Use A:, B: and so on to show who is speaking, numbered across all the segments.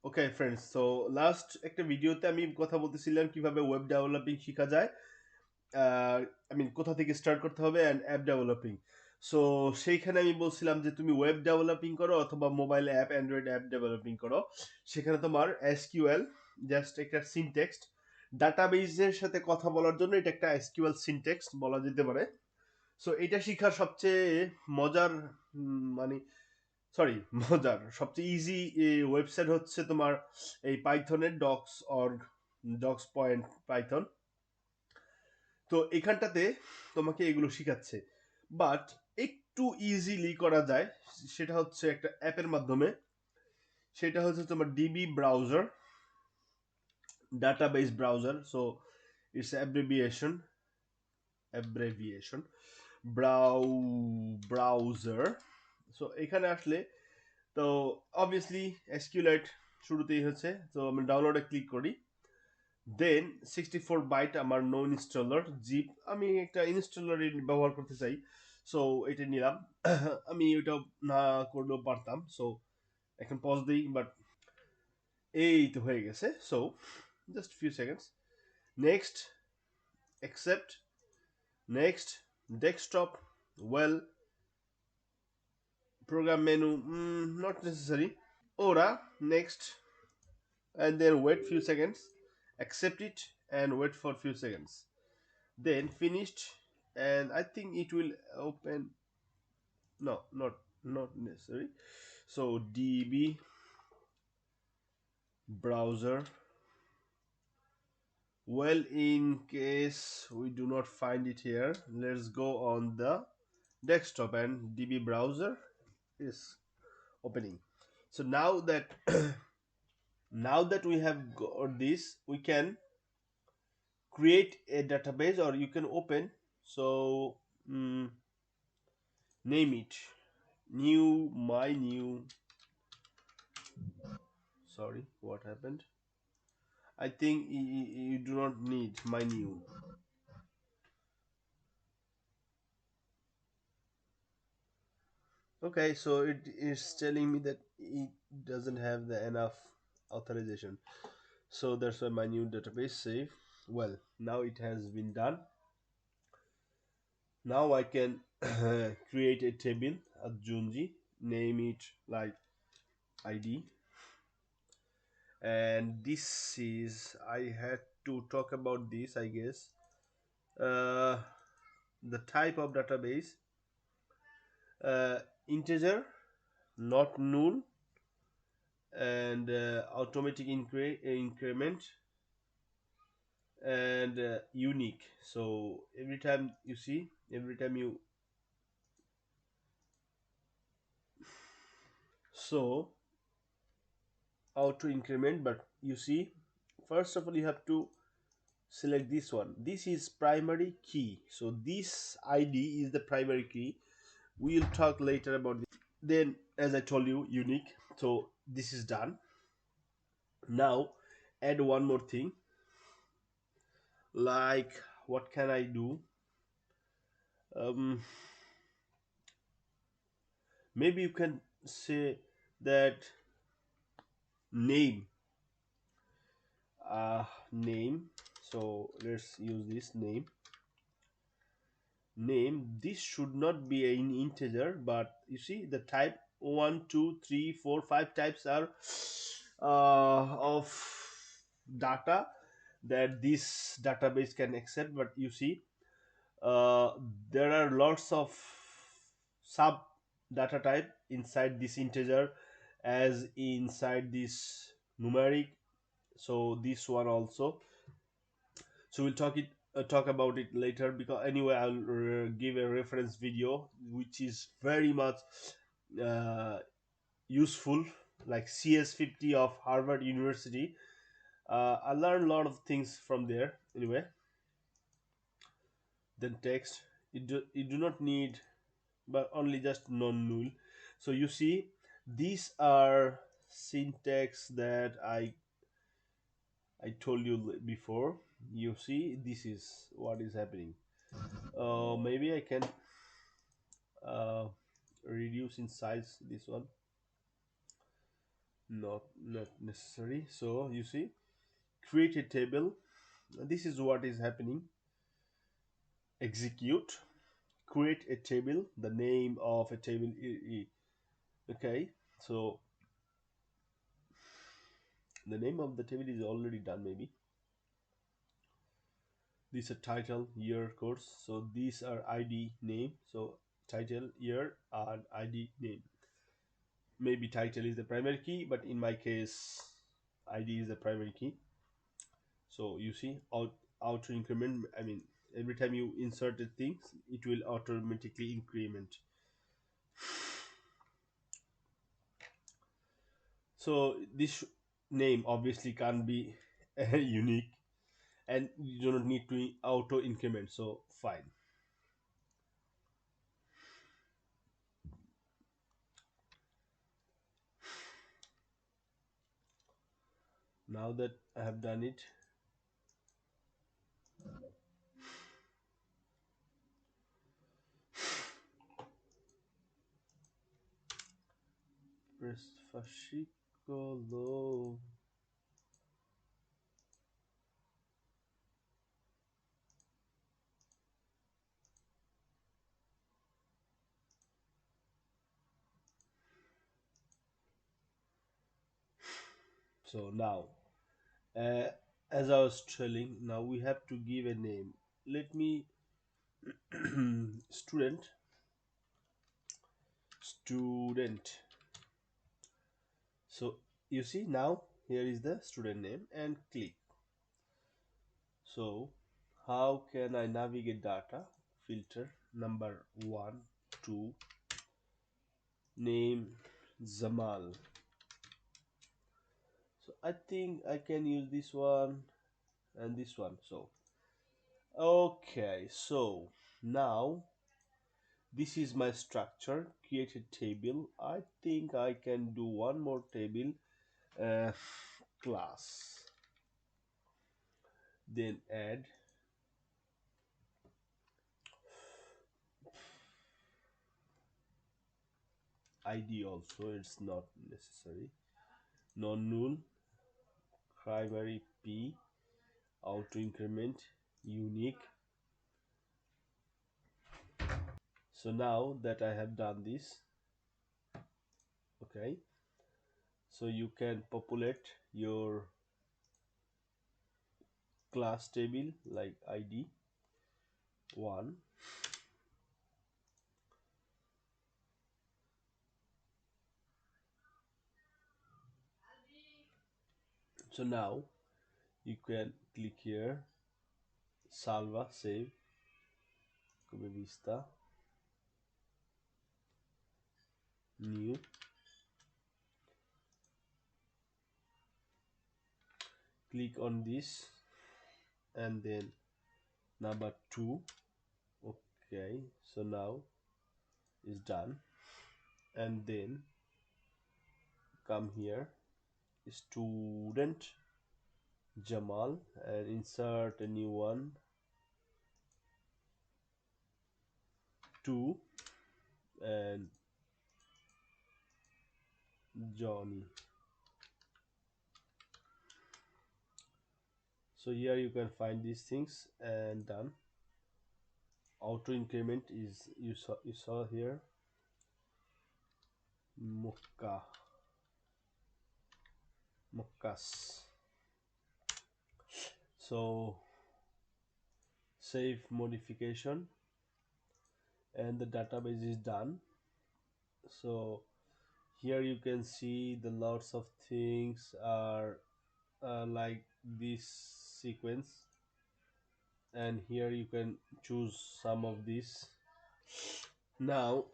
A: Okay friends, so last একটা ভিডিওতে আমি কথা বলতেছিলাম কিভাবে ওয়েব ডেভেলপিং শেখা যায়। কোথা থেকে স্টার্ট করতে হবে অ্যান্ড অ্যাপ ডেভেলপিং। সো সেইখানে আমি বলছিলাম যে তুমি ওয়েব ডেভেলপিং করো অথবা mobile app Android app developing করো, সেখানে তোমার এসকিউএল জাস্ট একটা সিনটেক্সট, ডাটাবেজের সাথে কথা বলার জন্য এটা একটা এসকিউএল সিনটেক্সট বলা যেতে পারে। সো এটা শেখার সবচেয়ে মজার মানে সরি মজার সবচেয়ে ইজি ওয়েবসাইট হচ্ছে তোমার এই পাইথনের docs org, docs point Python. তো এখানটাতে তোমাকে এগুলো শেখাচ্ছে, বাট একটু ইজিলি করা যায়, সেটা হচ্ছে একটা অ্যাপের মাধ্যমে। সেটা হচ্ছে তোমার DB browser, database browser. So it's abbreviation browser. So এখানে আসলে তো অবভিয়াসলি এসকিউলাইট শুরুতেই হচ্ছে, তো আমি ডাউনলোডে ক্লিক করি। দেন 64 বাইট আমার নো ইনস্টলার জিপ, আমি একটা ইনস্টলার ব্যবহার করতে চাই, সো এটা নিলাম। আমি ওইটা না করলেও পারতাম, সো এখন পজ দিই, বাট এই তো হয়ে গেছে। So just few seconds, next, accept, next, desktop, well, program menu, not necessary, ora, next, and then wait few seconds, accept it and wait for few seconds, then finished, and I think it will open. No, not necessary. So db browser, well, in case we do not find it here, let's go on the desktop and db browser is opening. So now that now that we have got this, we can create a database, or you can open. So name it new, my new, sorry, what happened? I think you do not need my new. Okay, so it is telling me that it doesn't have the enough authorization, so that's why my new database save. Well, now it has been done. Now I can create a table at Junji, name it like id, and this is, I had to talk about this, I guess. uh, the type of database, uh, integer, not null, and automatic increment, and unique. So every time you see, every time you, so auto increment, but you see, first of all you have to select this one. This is primary key, so this id is the primary key. We'll talk later about this. Then, as I told you, unique. So this is done. Now add one more thing, like what can I do? um, Maybe you can say that name, name. So let's use this name. This should not be an integer, but you see the type, one, two, three, four, five types are of data that this database can accept. But you see, uh, there are lots of sub data type inside this integer, as inside this numeric. So this one also, so we'll talk about it later, because anyway I'll give a reference video which is very much uh, useful, like CS50 of Harvard University. I learned a lot of things from there. Anyway, then text, you do not need, but only just non-null. So you see, these are syntax that I told you before. You see, this is what is happening. Maybe I can uh, reduce in size this one. Not necessary. So you see, create a table. This is what is happening. Execute, create a table, the name of a table. Okay, so the name of the table is already done. Maybe this is a title, year, course. So these are id, name. So title, year, and id, name. Maybe title is the primary key, but in my case id is the primary key. So you see, auto increment, I mean, every time you inserted things, it will automatically increment. So this name obviously can't be unique, and you do not need to auto increment. So fine. Now that I have done it, press fascicolo. So now, uh, as I was telling, now we have to give a name. Let me student, student. So you see, now here is the student name and click. So how can I navigate data? Filter number one, two, name Zamal. So I think I can use this one and this one. So okay, so now this is my structure. Create a table. I think I can do one more table. uh, Class, then add id. Also it's not necessary. Non null, primary p, auto increment, unique. So now that I have done this, okay, so you can populate your class table like id 1. So now you can click here, salva, save, come vista, new, click on this, and then number 2. Okay, so now is done. And then come here, student Jamal, and insert a new one, 2, and Johnny. So here you can find these things and done. Auto increment is, you saw here, Mukka, Mukkas. So save modification, and the database is done. So here you can see the lots of things are like this sequence, and here you can choose some of these. Now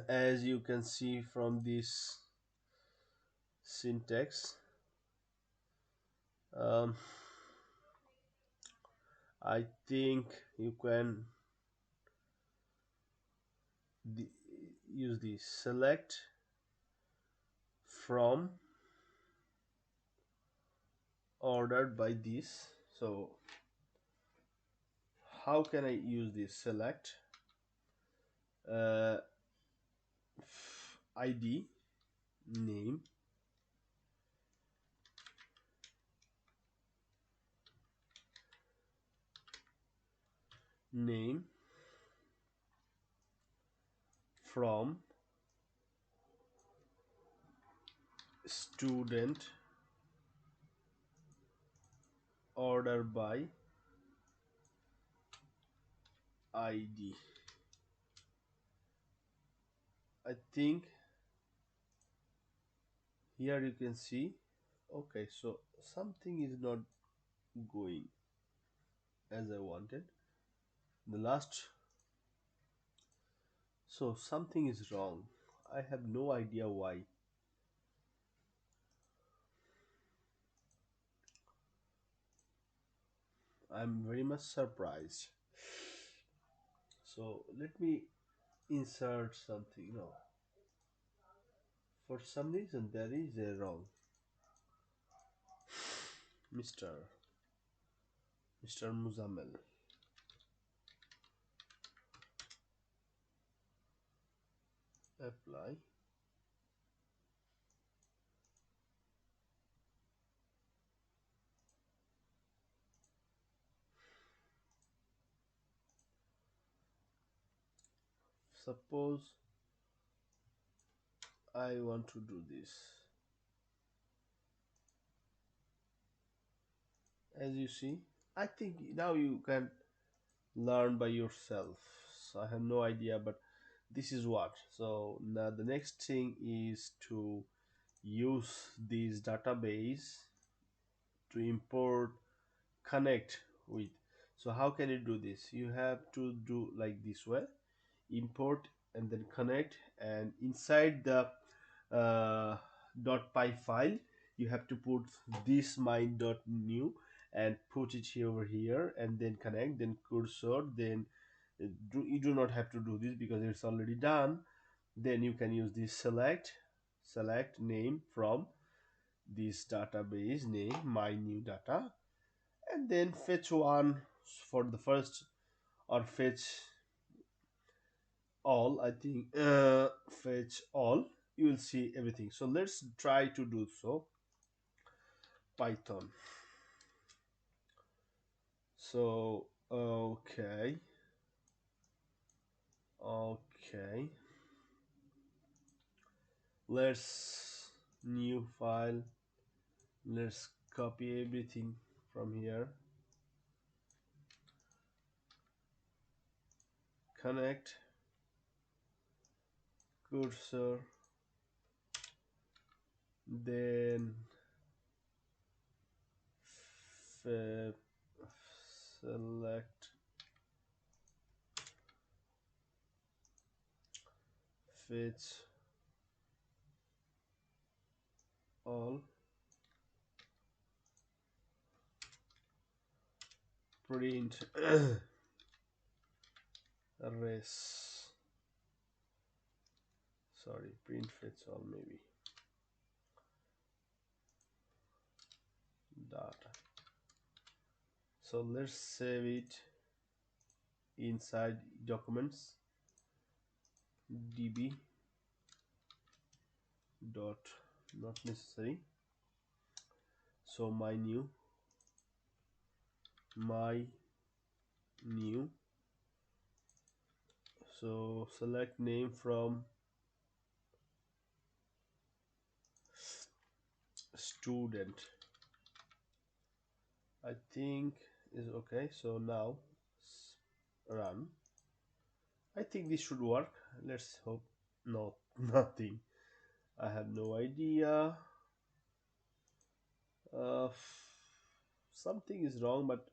A: as you can see from this syntax, um, I think you can the, use the select from ordered by this. So how can I use this? Select uh, id, name, name from student order by id. I think here you can see. Okay, so something is not going as I wanted. The last, so something is wrong. I have no idea why. I'm very much surprised. So let me insert something. No, for some reason there is a wrong. Mr. Muzammel. Apply. Suppose I want to do this. As you see, I think now you can learn by yourself. So I have no idea, but this is what. So now the next thing is to use this database to import, connect with. So how can you do this? You have to do like this way: import and then connect, and inside the uh, .py file you have to put this mine.new and put it over here, and then connect, then cursor, then you do not have to do this because it's already done. Then you can use this select name from this database name, my new data, and then fetch one for the first, or fetch all. I think fetch all, you will see everything. So let's try to do so. Python. So okay, let's new file, let's copy everything from here, connect, cursor, then f- select, fetch all, print res, sorry, print fetch all, maybe data. So let's save it inside documents, db dot, not necessary. So my new, so select name from student, I think is okay. So now run. I think this should work. Let's hope. No, nothing. I have no idea. uh, Something is wrong, but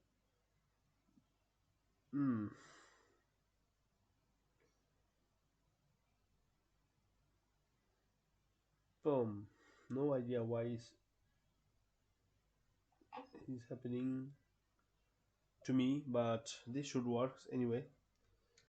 A: hmm, boom, no idea why is happening to me, but this should work anyway.